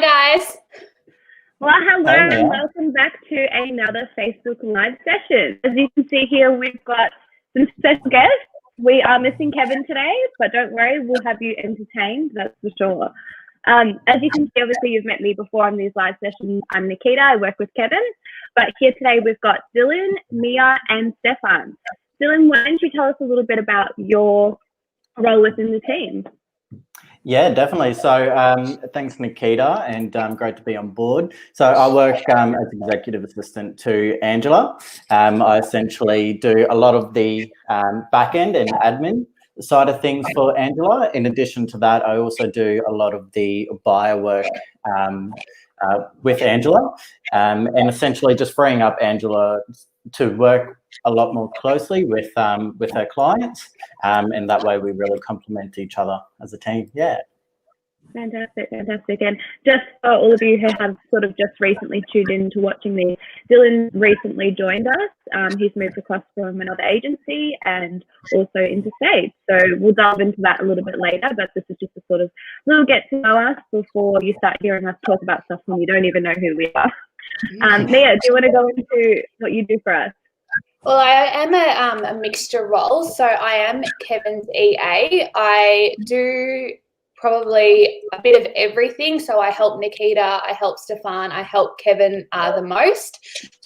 guys. Well, hello Hey, and welcome back to another Facebook Live session. As you can see here, we've got some special guests. We are missing Kevin today, but don't worry, we'll have you entertained, that's for sure. As you can see, obviously you've met me before on these live sessions. I'm Nikita, I work with Kevin. But here today we've got Dylan, Mia and Stefan. Dylan, why don't you tell us a little bit about your role within the team? Yeah, definitely. So thanks, Nikita, and great to be on board. So I work as executive assistant to Angela. I essentially do a lot of the back end and admin side of things for Angela. In addition to that, I also do a lot of the buyer work with Angela, and essentially just freeing up Angela to work a lot more closely with her clients, and that way we really complement each other as a team. Yeah. Fantastic. And just for all of you who have sort of just recently tuned in to watching me, Dylan recently joined us. He's moved across from another agency and also interstate. So we'll delve into that a little bit later, but this is just a sort of little get to know us before you start hearing us talk about stuff when you don't even know who we are. Mia, do you want to go into what you do for us? Well, I am a mixture role. So I am Kevin's EA. I do probably a bit of everything. So I help Nikita, I help Stefan, I help Kevin the most.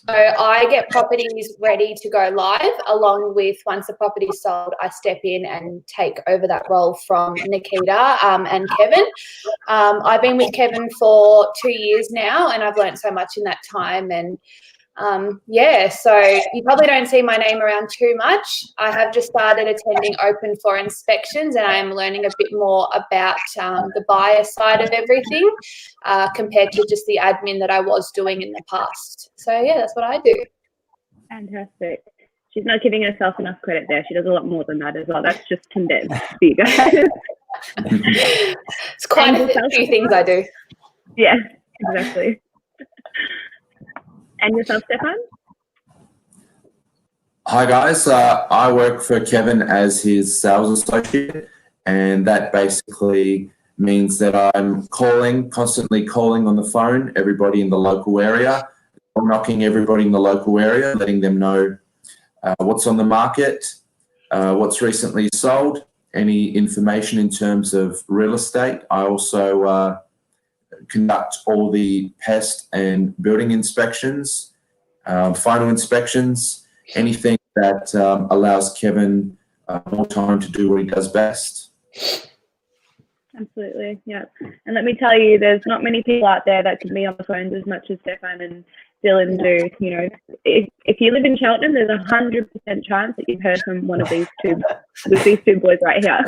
So I get properties ready to go live, along with once the property is sold, I step in and take over that role from Nikita and Kevin. I've been with Kevin for 2 years now, and I've learned so much in that time. And yeah, so you probably don't see my name around too much. I have just started attending open for inspections, and I am learning a bit more about the buyer side of everything compared to just the admin that I was doing in the past. So yeah, that's what I do. Fantastic. She's not giving herself enough credit there. She does a lot more than that as well. That's just condensed for you guys. It's quite a few things I do. Yeah, exactly. And yourself, Stefan? Hi guys, I work for Kevin as his sales associate, and that basically means that I'm constantly calling on the phone everybody in the local area, knocking everybody in the local area, letting them know what's on the market, what's recently sold, any information in terms of real estate. I also conduct all the pest and building inspections, final inspections, anything that allows Kevin more time to do what he does best. Absolutely, yeah. And let me tell you, there's not many people out there that can be on the phones as much as Stefan and Dylan do. You know, if you live in Cheltenham, there's 100% chance that you've heard from one of these two, with these two boys right here.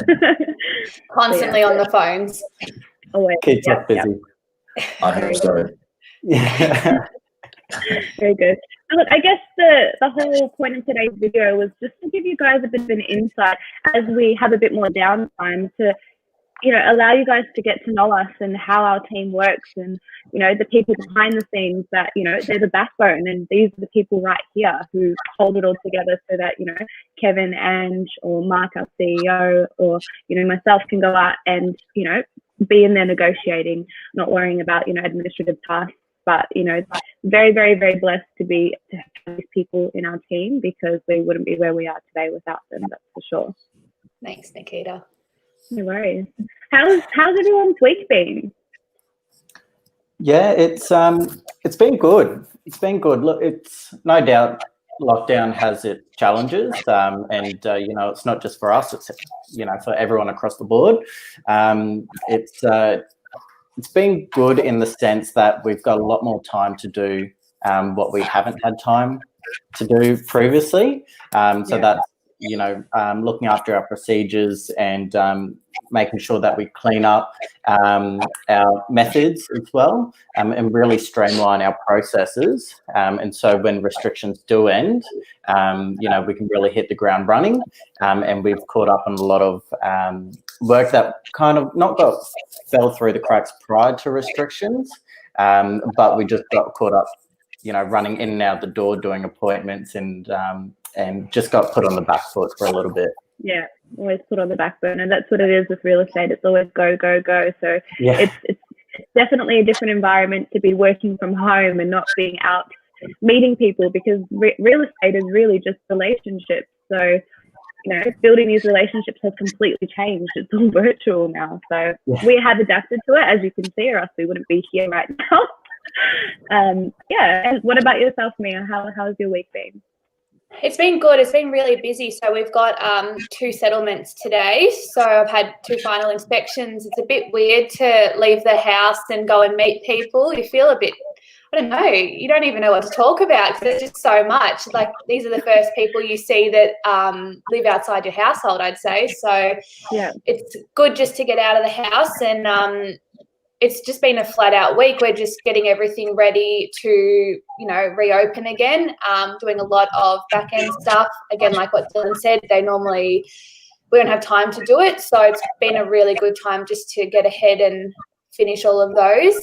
Constantly on the phones. Always. Keeps us busy. I hope so. Yeah. Very good. Look, I guess the whole point of today's video was just to give you guys a bit of an insight as we have a bit more downtime to, you know, allow you guys to get to know us and how our team works, and, you know, the people behind the scenes that, you know, they're the backbone, and these are the people right here who hold it all together so that, you know, Kevin, Ange, or Mark, our CEO, or, you know, myself can go out and, you know, be in there negotiating, not worrying about, you know, administrative tasks. But, you know, very, very, very blessed to have these people in our team, because we wouldn't be where we are today without them, that's for sure. Thanks, Nikita. No worries. How's everyone's week been? Yeah, it's been good. It's been good. Look, it's no doubt lockdown has its challenges, and you know, it's not just for us, it's, you know, for everyone across the board. It's been good in the sense that we've got a lot more time to do what we haven't had time to do previously. So that's, you know, looking after our procedures and making sure that we clean up our methods as well, and really streamline our processes. And so when restrictions do end, you know, we can really hit the ground running. And we've caught up on a lot of work that kind of fell through the cracks prior to restrictions, but we just got caught up, you know, running in and out the door, doing appointments, and just got put on the back foot for a little bit. Yeah, always put on the back burner. That's what it is with real estate. It's always go, go, go. So yeah. It's definitely a different environment to be working from home and not being out meeting people, because real estate is really just relationships. So, you know, building these relationships has completely changed. It's all virtual now. So we have adapted to it, as you can see, or else we wouldn't be here right now. Yeah. And what about yourself, Mia? How's your week been? It's been good. It's been really busy. So we've got 2 settlements today. So I've had 2 final inspections. It's a bit weird to leave the house and go and meet people. You feel a bit, I don't know, you don't even know what to talk about because there's just so much. Like, these are the first people you see that live outside your household, I'd say. So yeah, it's good just to get out of the house, and it's just been a flat out week. We're just getting everything ready to, you know, reopen again, doing a lot of back end stuff. Again, like what Dylan said, we don't have time to do it. So it's been a really good time just to get ahead and finish all of those,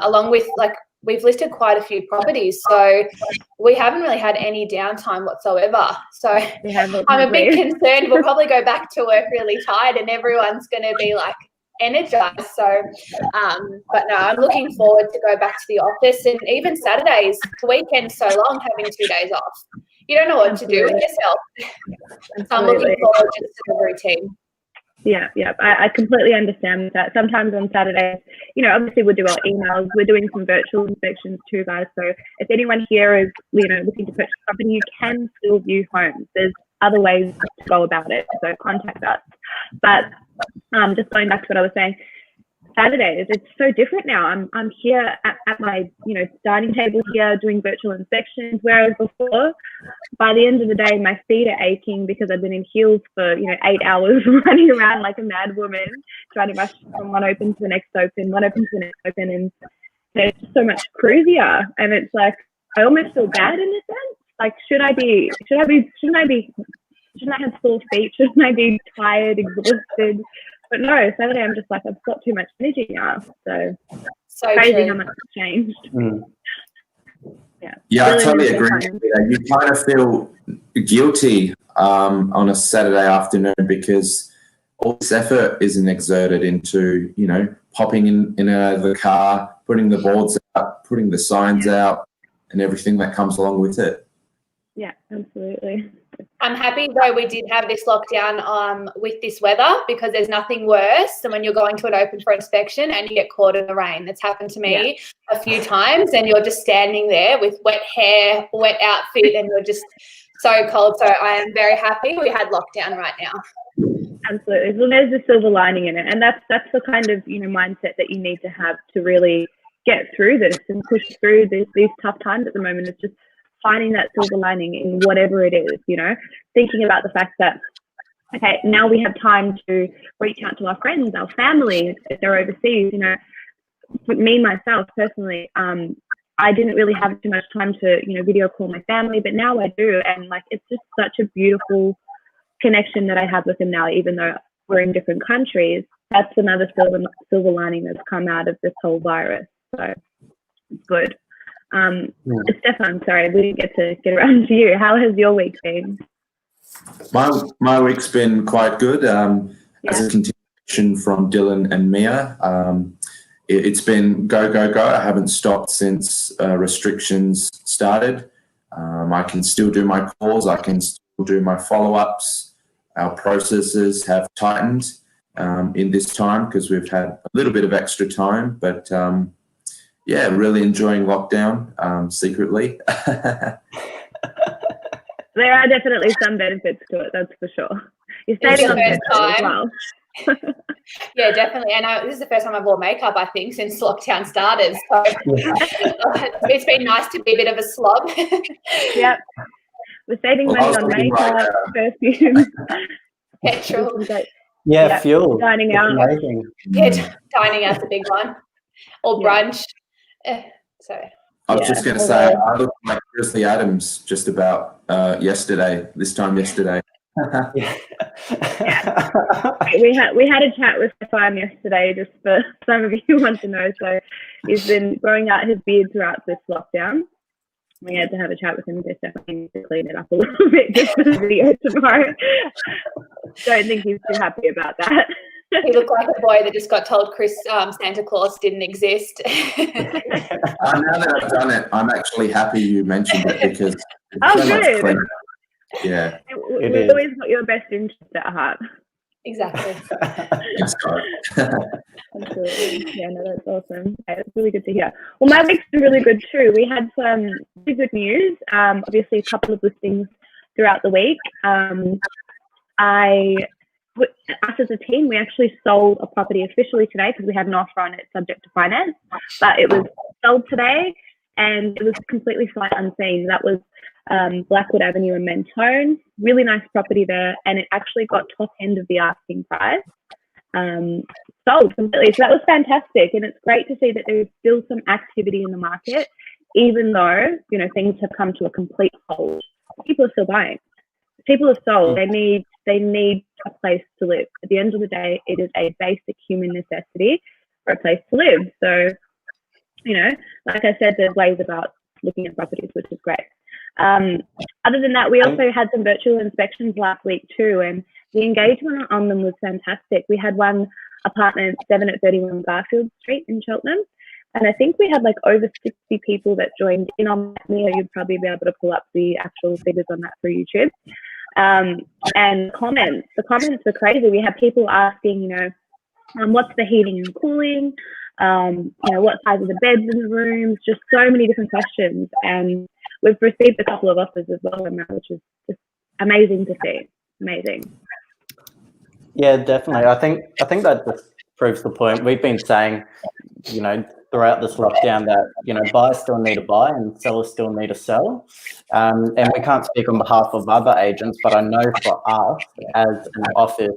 along with, like, we've listed quite a few properties. So we haven't really had any downtime whatsoever. So I'm a bit concerned we'll probably go back to work really tired and everyone's going to be like, energized. So but no, I'm looking forward to go back to the office. And even Saturdays, the weekend's so long, having 2 days off, you don't know what to do with yourself. So I'm looking forward just to the routine. Yeah, I completely understand that. Sometimes on Saturdays, you know, obviously we'll do our emails. We're doing some virtual inspections too, guys. So if anyone here is, you know, looking to purchase property, you can still view homes. There's other ways to go about it. So contact us. But just going back to what I was saying, Saturdays, it's so different now. I'm here at my, you know, dining table here doing virtual inspections, whereas before, by the end of the day, my feet are aching because I've been in heels for, you know, 8 hours running around like a mad woman, trying to rush from one open to the next open, one open to the next open, and you know, it's just so much cruisier. And it's like, I almost feel bad in a sense. Like, shouldn't I have sore feet? Shouldn't I be tired, exhausted? But no, Saturday I'm just like, I've got too much energy now. So crazy true. how much it's changed. Yeah, really I totally agree with you. You kind of feel guilty on a Saturday afternoon because all this effort isn't exerted into, you know, popping in and out of the car, putting the boards out, putting the signs out, and everything that comes along with it. Yeah, absolutely. I'm happy though we did have this lockdown with this weather, because there's nothing worse than when you're going to an open for inspection and you get caught in the rain. That's happened to me a few times, and you're just standing there with wet hair, wet outfit, and you're just so cold. So I am very happy we had lockdown right now. Absolutely. Well, there's a silver lining in it, and that's the kind of, you know, mindset that you need to have to really get through this and push through these tough times at the moment. It's just finding that silver lining in whatever it is, you know, thinking about the fact that, okay, now we have time to reach out to our friends, our family, if they're overseas, you know. For me, myself, personally, I didn't really have too much time to, you know, video call my family, but now I do. And like, it's just such a beautiful connection that I have with them now, even though we're in different countries. That's another silver lining that's come out of this whole virus. So it's good. Stefan, sorry, we didn't get to get around to you. How has your week been? My week's been quite good. As a continuation from Dylan and Mia, it's been go. I haven't stopped since restrictions started. I can still do my calls. I can still do my follow-ups. Our processes have tightened in this time because we've had a little bit of extra time, but yeah, really enjoying lockdown secretly. There are definitely some benefits to it, that's for sure. You're staying on as well. Yeah, definitely. And this is the first time I've wore makeup, I think, since lockdown started. So it's been nice to be a bit of a slob. Yep. We're saving money on makeup, perfume, petrol. Yeah, fuel. Dining out. Amazing. Yeah, dining out's a big one. Or brunch. So I was just going to say, I looked like Grizzly Adams just about this time yesterday. We had a chat with Stefan yesterday, just for some of you who want to know. So he's been growing out his beard throughout this lockdown. We had to have a chat with him to definitely clean it up a little bit just for the video tomorrow. Don't think he's too happy about that. He looked like a boy that just got told Santa Claus didn't exist. Now that I've done it, I'm actually happy you mentioned it because it's so much good. cleaner. Yeah. We've always got your best interest at heart. Exactly. Thanks, guys. Absolutely. Yeah, no, that's awesome. Okay, that's really good to hear. Well, my week's been really good too. We had some really good news. Obviously, a couple of listings throughout the week. Us as a team, we actually sold a property officially today because we had an offer on it subject to finance, but it was sold today and it was completely sight unseen. That was Blackwood Avenue in Mentone. Really nice property there, and it actually got top end of the asking price. Sold completely. So that was fantastic, and it's great to see that there's still some activity in the market, even though, you know, things have come to a complete halt. People are still buying. People are sold. They need a place to live. At the end of the day, it is a basic human necessity for a place to live. So, you know, like I said, there's ways about looking at properties, which is great. Other than that, we also had some virtual inspections last week too, and the engagement on them was fantastic. We had one apartment 7 at 31 Garfield Street in Cheltenham, and I think we had like over 60 people that joined in on that. Mia, you'd probably be able to pull up the actual figures on that through YouTube. And the comments were crazy. We had people asking, you know, what's the heating and cooling? You know, what size are the beds in the rooms? Just so many different questions. And we've received a couple of offers as well on that, which is just amazing to see. Amazing. Yeah, definitely. I think that just proves the point. We've been saying, you know, throughout this lockdown that, you know, buyers still need to buy and sellers still need to sell. And we can't speak on behalf of other agents, but I know for us as an office,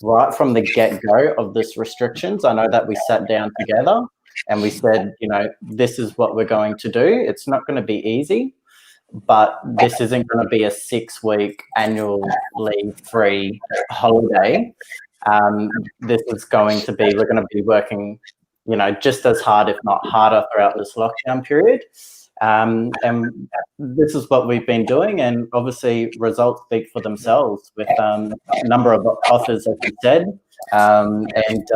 right from the get-go of this restrictions, I know that we sat down together and we said, you know, this is what we're going to do. It's not going to be easy, but this isn't going to be a 6-week annual leave free holiday. This is going to be, we're going to be working, you know, just as hard, if not harder, throughout this lockdown period. And this is what we've been doing, and obviously results speak for themselves with a number of offers, as you said, and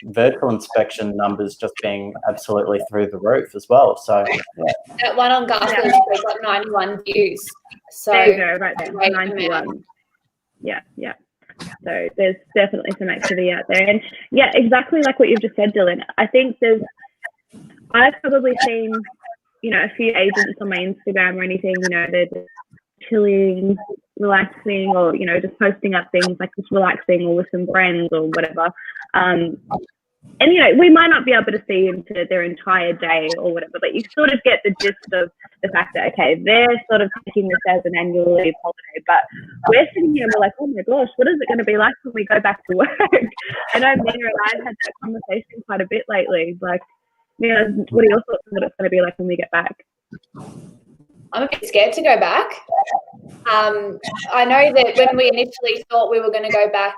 virtual inspection numbers just being absolutely through the roof as well. So yeah. That one on Garfield Street got 91 views. So there you go, right there, 91. Yeah. So there's definitely some activity out there, and yeah, exactly like what you've just said, Dylan. I think I've probably seen, you know, a few agents on my Instagram or anything, you know, they're just chilling, relaxing, or, you know, just posting up things like just relaxing or with some friends or whatever. And, you know, we might not be able to see into their entire day or whatever, but you sort of get the gist of the fact that, okay, they're sort of taking this as an annual leave holiday, but we're sitting here and we're like, oh my gosh, what is it going to be like when we go back to work? I know Mia and I have had that conversation quite a bit lately. Like, Mia, what are your thoughts on what it's going to be like when we get back? I'm a bit scared to go back. I know that when we initially thought we were going to go back,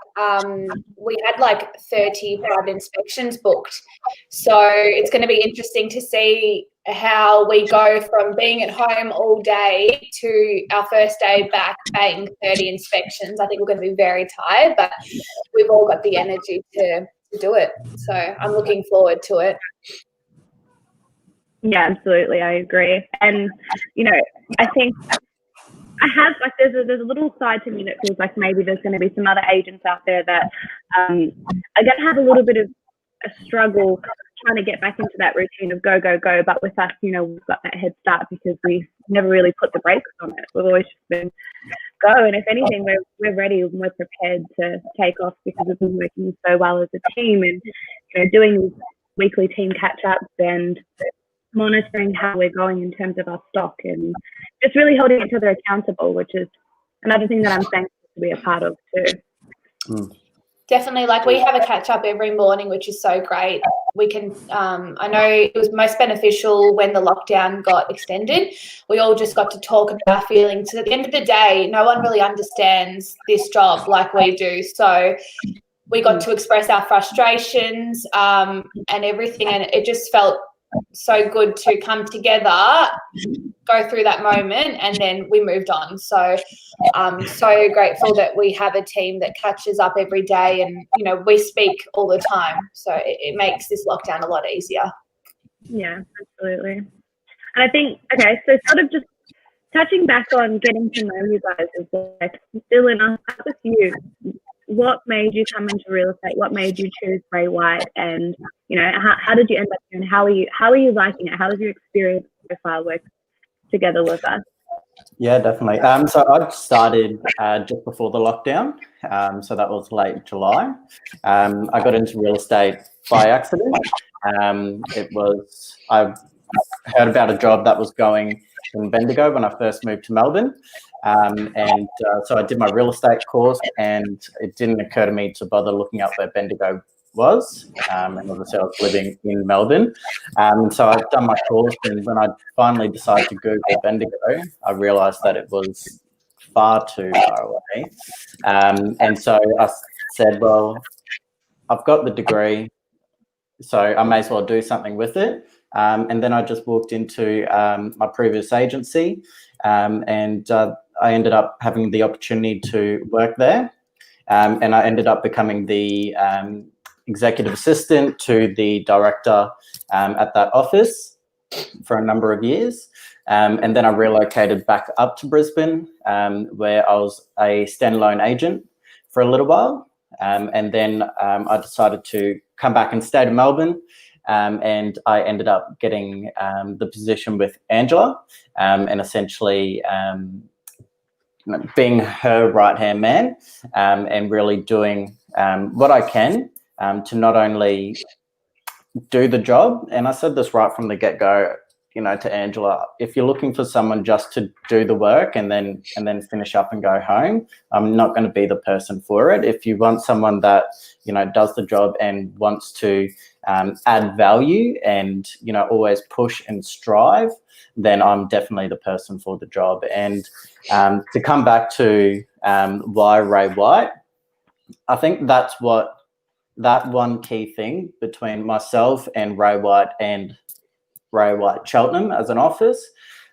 we had like 35 inspections booked. So it's going to be interesting to see how we go from being at home all day to our first day back paying 30 inspections. I think we're going to be very tired, but we've all got the energy to do it. So I'm looking forward to it. Yeah, absolutely. I agree. And, you know, I think I have, like, there's a little side to me that feels like maybe there's going to be some other agents out there that are going to have a little bit of a struggle trying to get back into that routine of go, go, go. But with us, you know, we've got that head start because we never really put the brakes on it. We've always just been go. And if anything, we're ready and we're prepared to take off because we've been working so well as a team and, you know, doing these weekly team catch-ups and monitoring how we're going in terms of our stock and just really holding each other accountable, which is another thing that I'm thankful to be a part of too. Definitely, like we have a catch up every morning, which is so great. We can, I know it was most beneficial when the lockdown got extended. We all just got to talk about our feelings. At the end of the day, no one really understands this job like we do. So we got to express our frustrations and everything, and it just felt so good to come together, go through that moment, and then we moved on. So I'm so grateful that we have a team that catches up every day, and we speak all the time. So it makes this lockdown a lot easier. Yeah, absolutely. And I think, okay, so sort of just touching back on getting to know you guys as well, like, Dylan, I'll start with you. What made you come into real estate? What made you choose Ray White? And how did you end up doing? How are you liking it? How has your experience so far worked together with us? Yeah, definitely. So I started just before the lockdown. So that was late July. I got into real estate by accident. I heard about a job that was going in Bendigo when I first moved to Melbourne. So I did my real estate course, and it didn't occur to me to bother looking up where Bendigo was. And obviously I was living in Melbourne. So I've done my course, and when I finally decided to Google Bendigo, I realised that it was far too far away. And so I said, well, I've got the degree, so I may as well do something with it. And then I just walked into my previous agency, and I ended up having the opportunity to work there. And I ended up becoming the executive assistant to the director at that office for a number of years. And then I relocated back up to Brisbane, where I was a standalone agent for a little while. And then I decided to come back and stay to Melbourne. And I ended up getting the position with Angela, and essentially being her right-hand man, and really doing what I can to not only do the job. And I said this right from the get-go, to Angela, if you're looking for someone just to do the work and then finish up and go home, I'm not going to be the person for it. If you want someone that, does the job and wants to add value and, always push and strive, then I'm definitely the person for the job. And to come back to why Ray White, I think that one key thing between myself and Ray White Cheltenham as an office,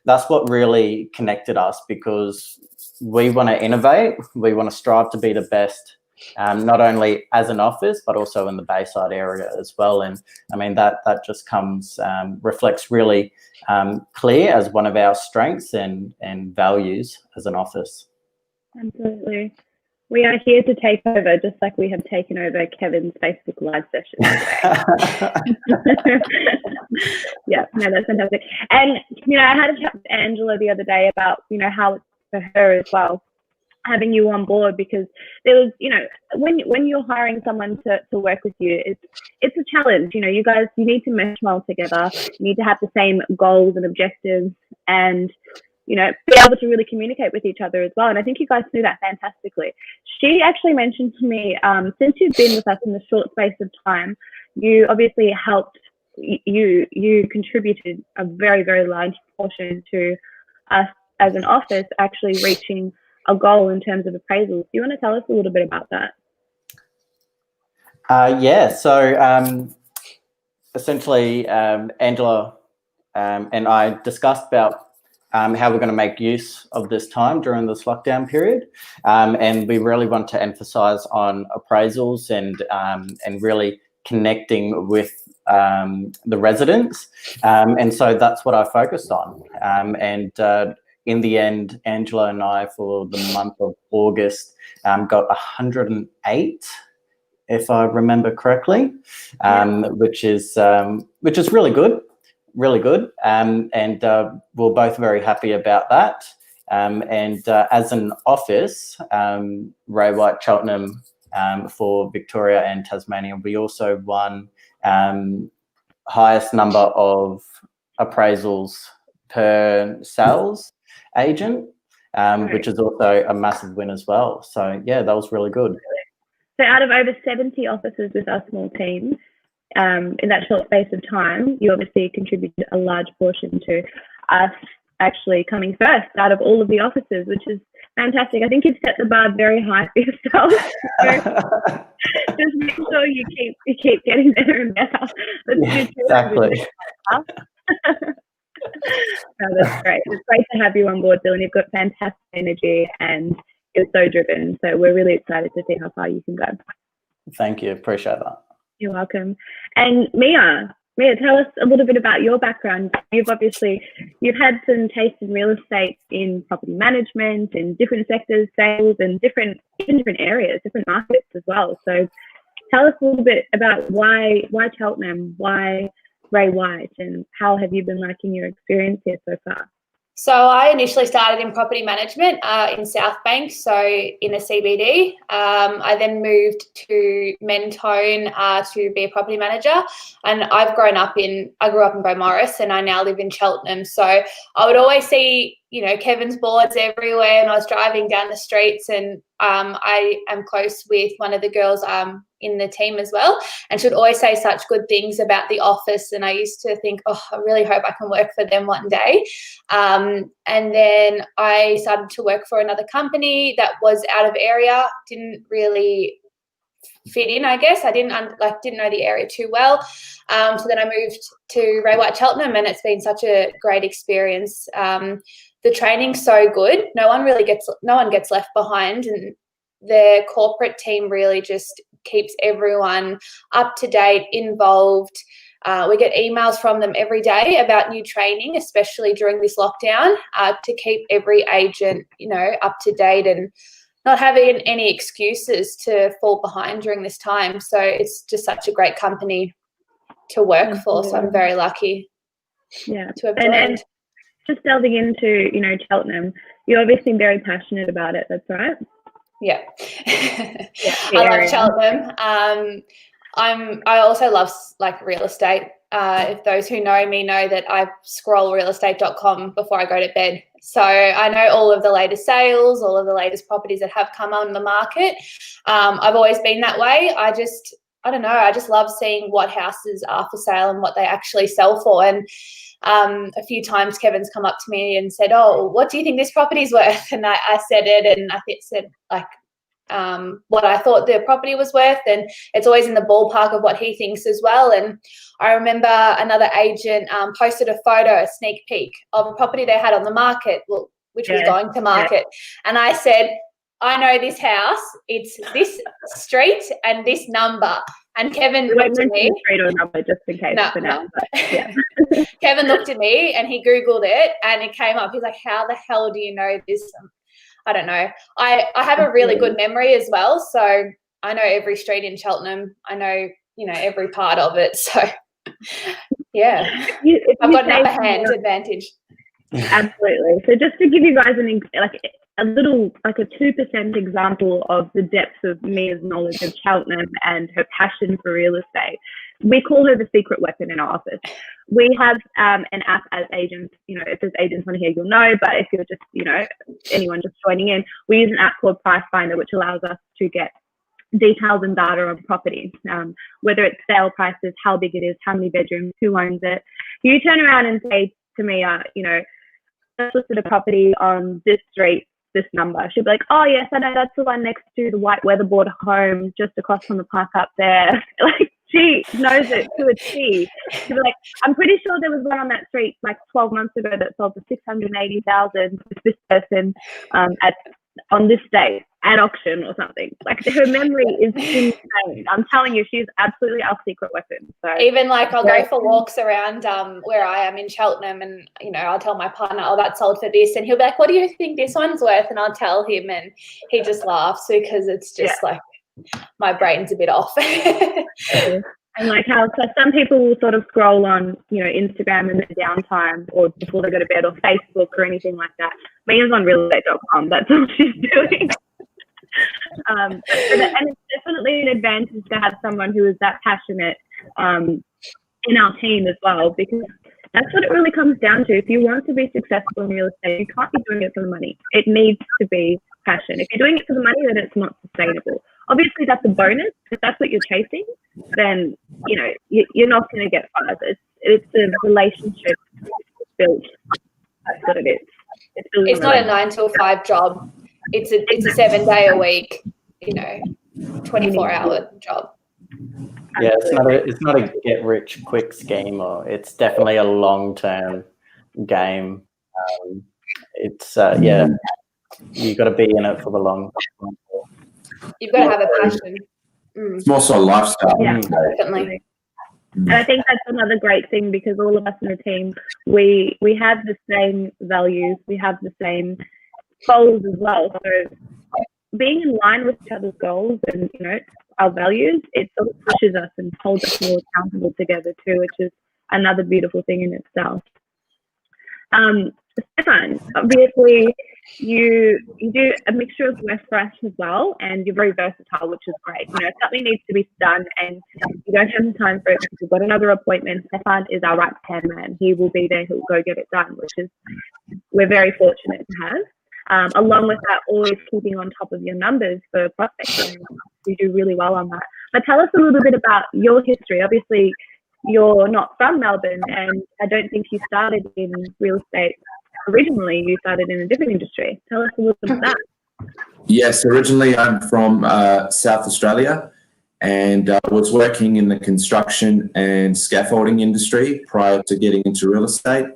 that's what really connected us, because we want to innovate, we want to strive to be the best, not only as an office but also in the Bayside area as well. And I mean that just reflects really clear as one of our strengths and values as an office. Absolutely. We are here to take over, just like we have taken over Kevin's Facebook Live session today. Yeah, no, that's fantastic. And, I had a chat with Angela the other day about, how it's for her as well, having you on board, because there was, when you're hiring someone to work with you, it's a challenge. You guys, you need to mesh well together. You need to have the same goals and objectives, and be able to really communicate with each other as well. And I think you guys do that fantastically. She actually mentioned to me, since you've been with us in a short space of time, you obviously helped, you contributed a very, very large portion to us as an office actually reaching a goal in terms of appraisals. Do you want to tell us a little bit about that? Yeah, so essentially Angela and I discussed about how we're going to make use of this time during this lockdown period, and we really want to emphasise on appraisals and really connecting with the residents, and so that's what I focused on. And in the end, Angela and I, for the month of August, got 108, if I remember correctly, which is really good. Really good, and we're both very happy about that. And as an office, Ray White Cheltenham, for Victoria and Tasmania, we also won highest number of appraisals per sales agent, which is also a massive win as well. So yeah, that was really good. So out of over 70 offices with our small team, in that short space of time, you obviously contributed a large portion to us actually coming first out of all of the offices, which is fantastic. I think you've set the bar very high for yourself. So just make sure you keep getting better and better. Yeah, exactly. No, that's great. It's great to have you on board, Dylan. You've got fantastic energy and you're so driven. So we're really excited to see how far you can go. Thank you. Appreciate that. You're welcome. And Mia, tell us a little bit about your background. You've had some taste in real estate, in property management, in different sectors, sales, and different areas, different markets as well. So tell us a little bit about why Cheltenham, why Ray White, and how have you been liking your experience here so far? So I initially started in property management in South Bank, so in a CBD. I then moved to Mentone to be a property manager, and I grew up in Beaumaris, and I now live in Cheltenham. So I would always see, Kevin's boards everywhere, and I was driving down the streets, and I am close with one of the girls in the team as well, and she'd always say such good things about the office, and I used to think, I really hope I can work for them one day. And then I started to work for another company that was out of area, didn't really fit in, I guess. I didn't know the area too well. So then I moved to Ray White Cheltenham, and it's been such a great experience. The training's so good. No one gets left behind, and the corporate team really just keeps everyone up to date, involved. We get emails from them every day about new training, especially during this lockdown, to keep every agent, up to date and not having any excuses to fall behind during this time. So it's just such a great company to work for. So I'm very lucky to have joined. And just delving into, Cheltenham, you're obviously very passionate about it. That's right. Yeah. I love Cheltenham. I also love real estate. If those who know me know that I scroll realestate.com before I go to bed. So I know all of the latest sales, all of the latest properties that have come on the market. I've always been that way. I don't know. I just love seeing what houses are for sale and what they actually sell for. And a few times Kevin's come up to me and said, what do you think this property's worth? And I said it, and I said what I thought the property was worth, and it's always in the ballpark of what he thinks as well. And I remember another agent posted a photo, a sneak peek of a property they had on the market, which was going to market. And I said, I know this house, it's this street and this number. And Kevin looked at me. Street or number, just in case for now. But, yeah. Kevin looked at me and he Googled it and it came up. He's like, how the hell do you know this? I don't know. I have a really good memory as well. So I know every street in Cheltenham. I know, every part of it. So, yeah, I've got an upper hand advantage. Absolutely. So just to give you guys a 2% example of the depth of Mia's knowledge of Cheltenham and her passion for real estate, we call her the secret weapon in our office. We have an app as agents, if there's agents on here, you'll know, but if you're just, anyone just joining in, we use an app called Price Finder, which allows us to get details and data on property, whether it's sale prices, how big it is, how many bedrooms, who owns it. You turn around and say to me, let's look at a property on this street, this number. She'll be like, oh yes, I know, that's the one next to the white weatherboard home just across from the park up there. She knows it to a T. She'll be like, I'm pretty sure there was one on that street 12 months ago that sold for $680,000 with this person on this day at auction or something. Her memory is insane. I'm telling you, she's absolutely our secret weapon. So even I'll go for walks around where I am in Cheltenham, and I'll tell my partner, that sold for this, and he'll be like, what do you think this one's worth? And I'll tell him, and he just laughs because it's just my brain's a bit off. And how some people will sort of scroll on, Instagram in their downtime or before they go to bed, or Facebook or anything like that. Mia's on realestate.com. That's all she's doing. And it's definitely an advantage to have someone who is that passionate in our team as well, because that's what it really comes down to. If you want to be successful in real estate, you can't be doing it for the money. It needs to be passion. If you're doing it for the money, then it's not sustainable. Obviously, that's a bonus. If that's what you're chasing, then you're not going to get far. It's a relationship built. That's what it is. It's not a 9 to 5 job. It's a 7 day a week, 24-hour job. Yeah, it's not a get rich quick scheme, or it's definitely a long-term game. It's you got to be in it for the long. You've got to have a passion. It's more so a lifestyle. Yeah, Definitely. And I think that's another great thing, because all of us in the team, we have the same values, we have the same goals as well. So being in line with each other's goals and, you know, our values, it sort of pushes us and holds us more accountable together too, which is another beautiful thing in itself. Stefan, obviously you do a mixture of West Fresh as well, and you're very versatile, which is great. You know, if something needs to be done and you don't have the time for it because you've got another appointment, Stefan is our right-hand man. He will be there, he'll go get it done, which is we're very fortunate to have. Along with that, always keeping on top of your numbers for prospecting. You do really well on that. But tell us a little bit about your history. Obviously, you're not from Melbourne, and I don't think you started in real estate originally. You started in a different industry. Tell us a little bit about that. Yes, originally I'm from South Australia, and I was working in the construction and scaffolding industry prior to getting into real estate.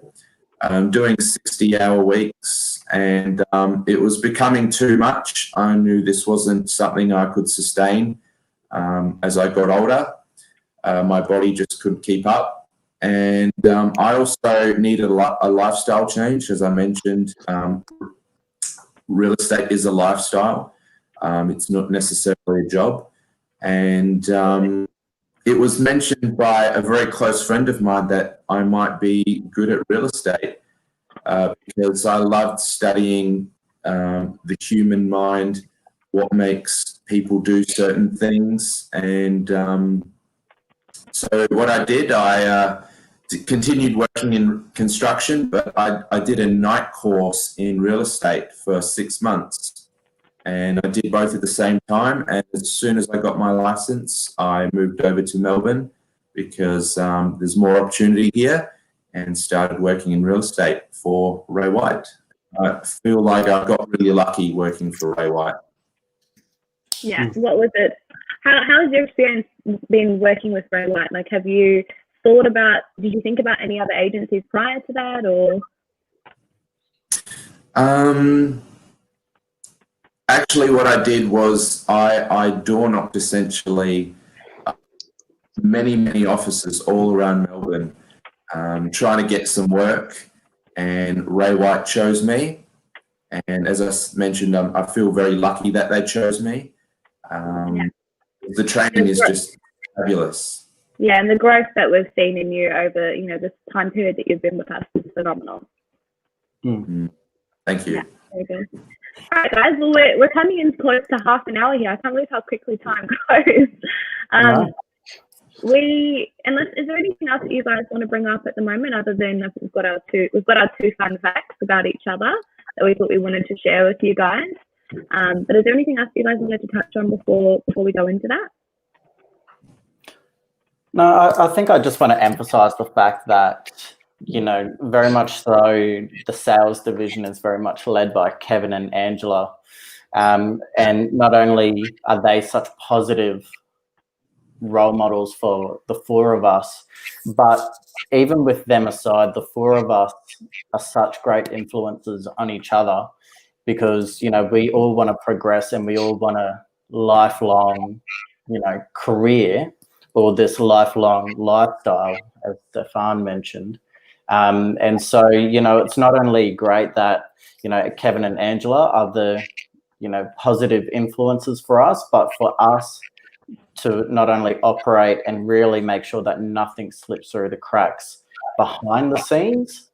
Doing 60-hour weeks, and it was becoming too much. I knew this wasn't something I could sustain as I got older. My body just couldn't keep up, and I also needed a lifestyle change. As I mentioned, real estate is a lifestyle. It's not necessarily a job, and it was mentioned by a very close friend of mine that I might be good at real estate because I loved studying the human mind, what makes people do certain things. And so what I did, I continued working in construction, but I did a night course in real estate for 6 months. And I did both at the same time. And as soon as I got my license, I moved over to Melbourne because there's more opportunity here, and started working in real estate for Ray White. I feel like I got really lucky working for Ray White. Yeah. What was it? How has your experience been working with Ray White? Like, have you thought about, did you think about any other agencies prior to that, or? Actually, what I did was I door knocked essentially many offices all around Melbourne, trying to get some work, and Ray White chose me. And as I mentioned, I feel very lucky that they chose me. The training is just fabulous. Yeah, and the growth that we've seen in you over, you know, this time period that you've been with us is phenomenal. Mm-hmm. Thank you. Yeah, very good. All right, guys. Well, we're coming in close to half an hour here. I can't believe how quickly time goes. Is there anything else that you guys want to bring up at the moment, other than we've got our two fun facts about each other that we thought we wanted to share with you guys. But is there anything else you guys wanted to touch on before we go into that? No, I think I just want to emphasize the fact that, you know, very much so the sales division is very much led by Kevin and Angela. And not only are they such positive role models for the four of us, but even with them aside, the four of us are such great influences on each other, because, you know, we all want to progress and we all want a lifelong, you know, career, or this lifelong lifestyle, as Stefan mentioned. And so, you know, it's not only great that, you know, Kevin and Angela are the, you know, positive influences for us, but for us to not only operate and really make sure that nothing slips through the cracks behind the scenes,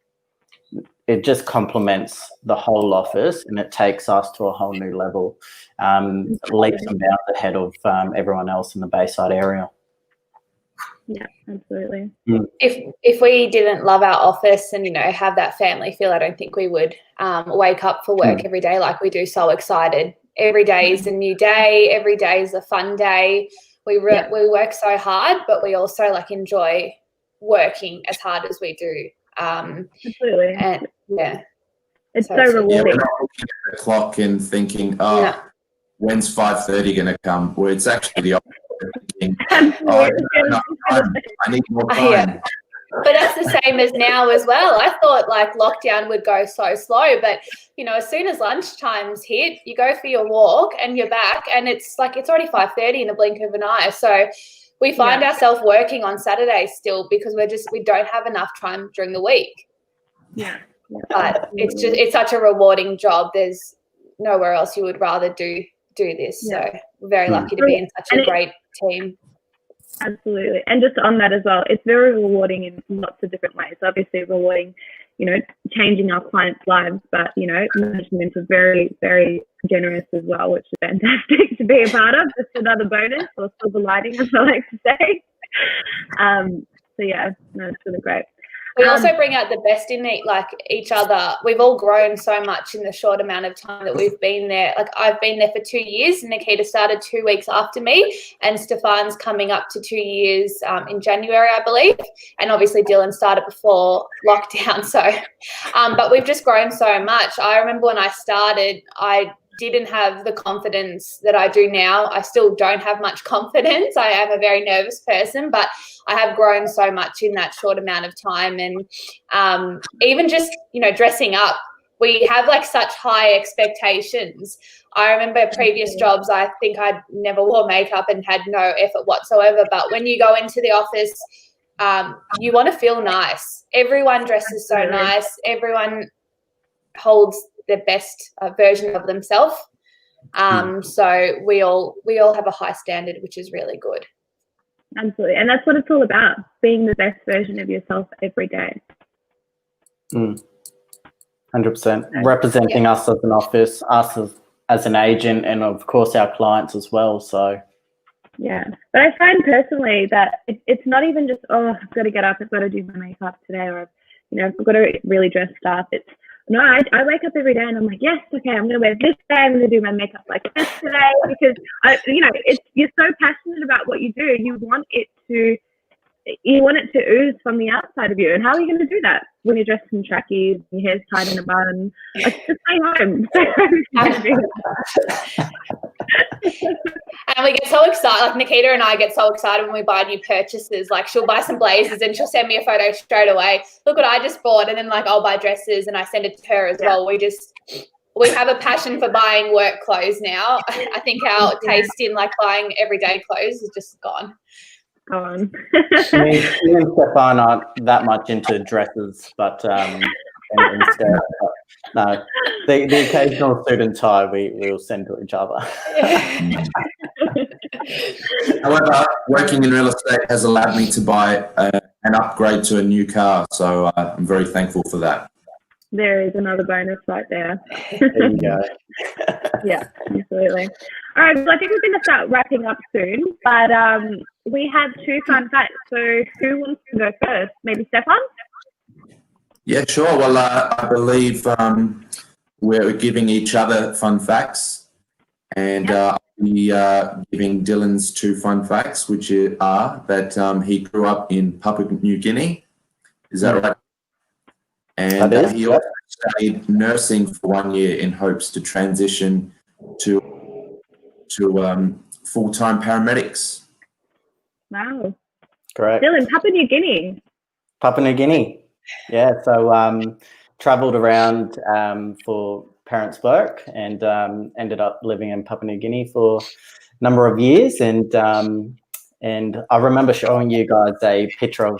it just complements the whole office, and it takes us to a whole new level, leaps and bounds ahead of everyone else in the Bayside area. Yeah, absolutely. If we didn't love our office and, you know, have that family feel, I don't think we would wake up for work every day like we do, so excited. Every day is a new day. Every day is a fun day. We work so hard, but we also like enjoy working as hard as we do. Absolutely. And yeah, it's so rewarding. Yeah, we're not looking at the clock and thinking, when's 5:30 going to come? Well, it's actually the opposite. I need more time. But that's the same as now as well. I thought like lockdown would go so slow, but as soon as lunchtime's hit, you go for your walk and you're back, and it's already 5:30 in the blink of an eye. So we find ourselves working on Saturdays still because we don't have enough time during the week. Yeah. But it's such a rewarding job. There's nowhere else you would rather do this. So we're very lucky to be in such a great team. Absolutely. And just on that as well, it's very rewarding in lots of different ways. Obviously rewarding, changing our clients' lives, but, management are very, very generous as well, which is fantastic to be a part of. Just another bonus or silver lining, as I like to say. So yeah, no, it's really great. We also bring out the best in each other. We've all grown so much in the short amount of time that we've been there. Like I've been there for 2 years. Nikita started 2 weeks after me, and Stefan's coming up to 2 years in January, I believe. And obviously Dylan started before lockdown. So, but we've just grown so much. I remember when I started, I didn't have the confidence that I do now. I still don't have much confidence. I am a very nervous person, but I have grown so much in that short amount of time. And even just, dressing up, we have such high expectations. I remember previous jobs, I think I never wore makeup and had no effort whatsoever. But when you go into the office, you want to feel nice. Everyone dresses so nice. Everyone holds the best version of themselves. So we all have a high standard, which is really good. Absolutely. And that's what it's all about, being the best version of yourself every day. 100%. Representing us as an office, us as an agent, and of course our clients as well. So yeah, but I find personally that it's not even just, I've got to get up, I've got to do my makeup today, or I've got to really dress up. No, I wake up every day and I'm like, yes, okay, I'm going to wear this today. I'm going to do my makeup like this today, because you're so passionate about what you do. You want it to ooze from the outside of you. And how are you going to do that when you're dressed in trackies and your hair's tied in a bun? Just stay home. And we get so excited. Nikita and I get so excited when we buy new purchases. She'll buy some blazers and she'll send me a photo straight away. Look what I just bought. And then I'll buy dresses and I send it to her as well. We have a passion for buying work clothes now. I think our taste in buying everyday clothes is just gone. Me and Stefan aren't that much into dresses, but instead, no, the occasional suit and tie we'll send to each other. However, working in real estate has allowed me to buy an upgrade to a new car, so I'm very thankful for that. There is another bonus right there. There you go. Yeah, absolutely. All right, well, I think we're going to start wrapping up soon, but we have 2 fun facts. So who wants to go first? Maybe Stefan? Yeah, sure. Well, I believe we're giving each other fun facts, and we are giving Dylan's 2 fun facts, which are that he grew up in Papua New Guinea. Is that right? And he also studied nursing for 1 year in hopes to transition to full-time paramedics. Wow. Correct. Dylan, Papua New Guinea. Papua New Guinea. Yeah, so travelled around for parents' work and ended up living in Papua New Guinea for a number of years. And I remember showing you guys a picture of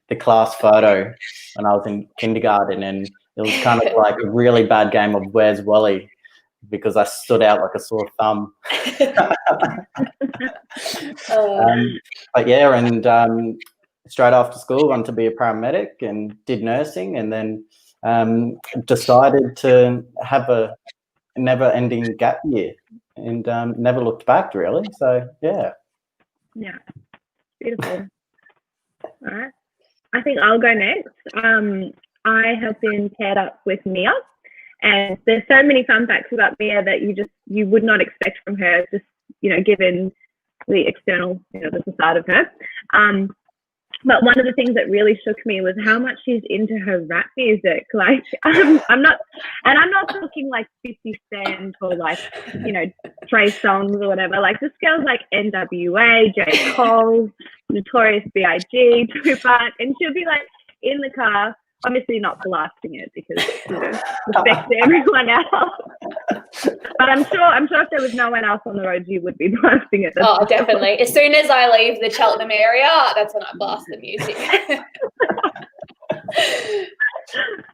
the class photo when I was in kindergarten, and it was kind of like a really bad game of Where's Wally, because I stood out like a sore thumb. But yeah, and straight after school, wanted to be a paramedic and did nursing, and then decided to have a never-ending gap year and never looked back, really. So, yeah. Yeah, beautiful. All right. I think I'll go next. I have been paired up with Mia, and there's so many fun facts about Mia that you would not expect from her, just, given the external, the facade of her. But one of the things that really shook me was how much she's into her rap music. Like, I'm not talking like 50 Cent or like, you know, Trey Songz or whatever. Like, this girl's like NWA, J. Cole, Notorious B.I.G., Tupac, and she'll be like in the car, obviously not blasting it because, you know, respect to everyone else. But I'm sure if there was no one else on the road, you would be blasting it. Oh, definitely. As soon as I leave the Cheltenham area, that's when I blast the music.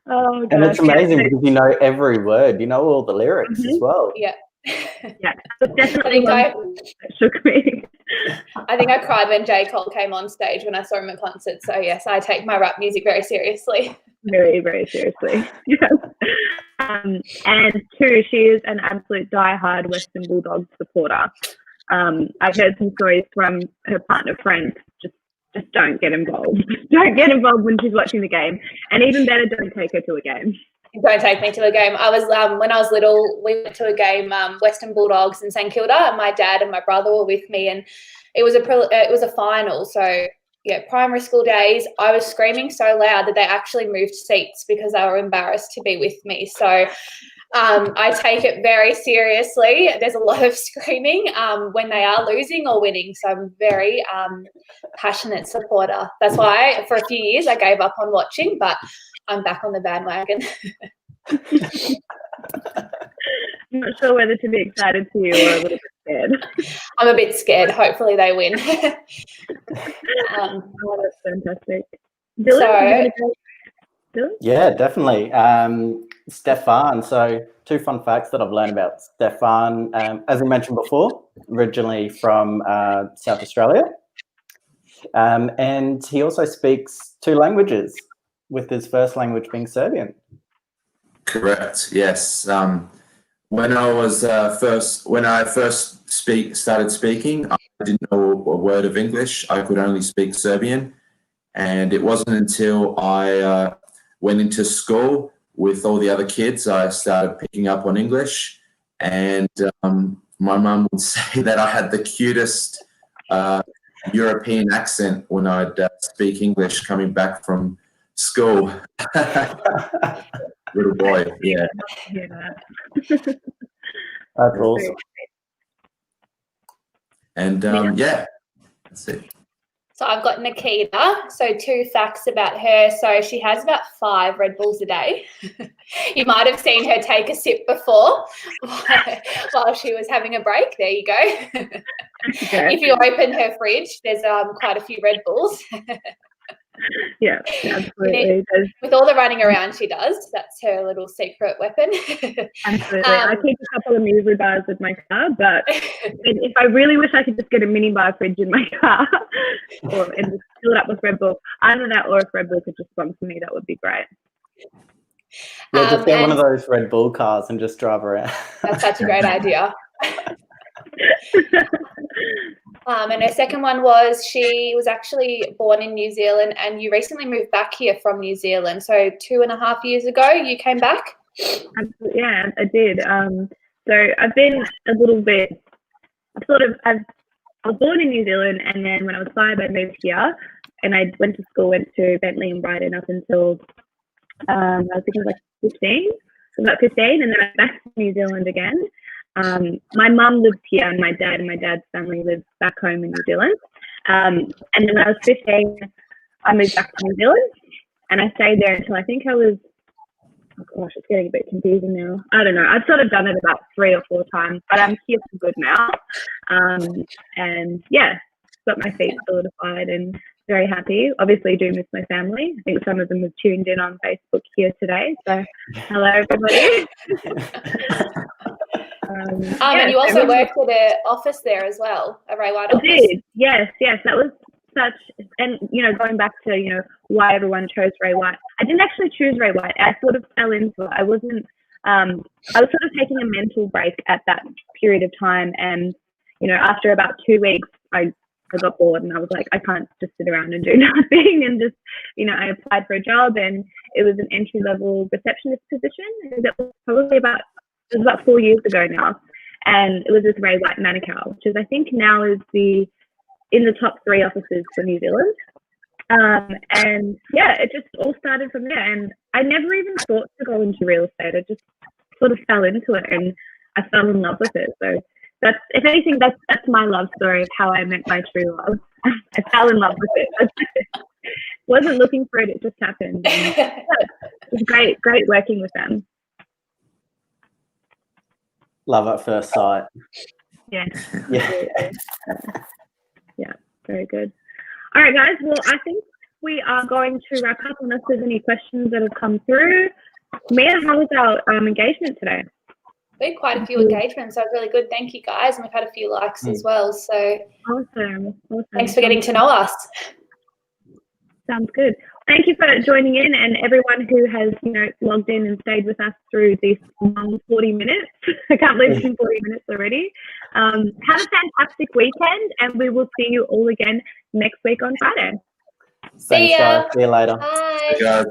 Oh, and it's amazing because you know every word, you know all the lyrics as well. Yeah. Yeah, it's definitely that shook me. I think I cried when J. Cole came on stage when I saw him at concert. So yes, I take my rap music very seriously. Very, very seriously. Yes. And two, she is an absolute diehard Western Bulldogs supporter. I've heard some stories from her partner friends. Just don't get involved. Don't get involved when she's watching the game. And even better, don't take her to a game. Don't take me to a game. I was when I was little, we went to a game, Western Bulldogs in St Kilda, and my dad and my brother were with me, and it was a final. So yeah, primary school days, I was screaming so loud that they actually moved seats because they were embarrassed to be with me. So I take it very seriously. There's a lot of screaming when they are losing or winning. So I'm a very passionate supporter. That's why for a few years I gave up on watching, but I'm back on the bandwagon. I'm not sure whether to be excited for you or a little bit scared. I'm a bit scared. Hopefully they win. Oh, that's fantastic. Dylan, yeah, definitely. Stefan. So 2 fun facts that I've learned about Stefan. As I mentioned before, originally from South Australia. And he also speaks 2 languages, with his first language being Serbian. Correct. Yes. When I first started speaking, I didn't know a word of English. I could only speak Serbian, and it wasn't until I went into school with all the other kids I started picking up on English. And my mum would say that I had the cutest European accent when I'd speak English coming back from school. Little boy, yeah. That's awesome. And yeah, that's it. So I've got Nikita. So 2 facts about her. So she has about 5 Red Bulls a day. You might have seen her take a sip before while she was having a break. There you go. If you open her fridge, there's quite a few Red Bulls. Yeah, absolutely. With all the running around she does, that's her little secret weapon. Absolutely. I keep a couple of muesli bars in my car, but if I really wish I could just get a mini bar fridge in my car and just fill it up with Red Bull. Either that, or if Red Bull could just sponsor me, that would be great. Yeah, just get one of those Red Bull cars and just drive around. That's such a great idea. And her second one was she was actually born in New Zealand, and you recently moved back here from New Zealand. So 2.5 years ago, you came back? Absolutely, yeah, I did. So I've been a little bit, I was born in New Zealand, and then when I was 5, I moved here, and I went to Bentley and Brighton up until I think it was like 15. So about 15, and then I'm back to New Zealand again. My mum lives here, and my dad's family lives back home in New Zealand. And then when I was 15, I moved back to New Zealand, and I stayed there until I think I was, oh gosh, it's getting a bit confusing now. I don't know. I've sort of done it about 3 or 4 times, but I'm here for good now. And yeah, got my feet solidified and very happy. Obviously, do miss my family. I think some of them have tuned in on Facebook here today. So hello, everybody. And you also worked at an office there as well, a Ray White office. I did. Yes. That was such, and going back to why everyone chose Ray White. I didn't actually choose Ray White. I sort of fell into it. I wasn't. I was sort of taking a mental break at that period of time, and after about 2 weeks, I got bored, and I was like, I can't just sit around and do nothing. And just, I applied for a job, and it was an entry-level receptionist position. And it was probably about 4 years ago now, and it was with Ray White Manukau, which is, I think, now is in the top 3 offices for New Zealand. And yeah, it just all started from there. And I never even thought to go into real estate. I just sort of fell into it and I fell in love with it. So that's, if anything, that's my love story of how I met my true love. I fell in love with it. Wasn't looking for it, it just happened. And yeah, it was great working with them. Love at first sight. Yeah. Yeah. Yeah, very good. All right, guys. Well, I think we are going to wrap up unless there's any questions that have come through. Mia, how was our engagement today? We had quite a few engagements, so it was really good. Thank you, guys. And we've had a few likes as well. So Awesome. Thanks for getting to know us. Sounds good. Thank you for joining in, and everyone who has, logged in and stayed with us through this long 40 minutes. I can't believe it's been 40 minutes already. Have a fantastic weekend, and we will see you all again next week on Friday. See ya. See you later. Bye. Hey, guys.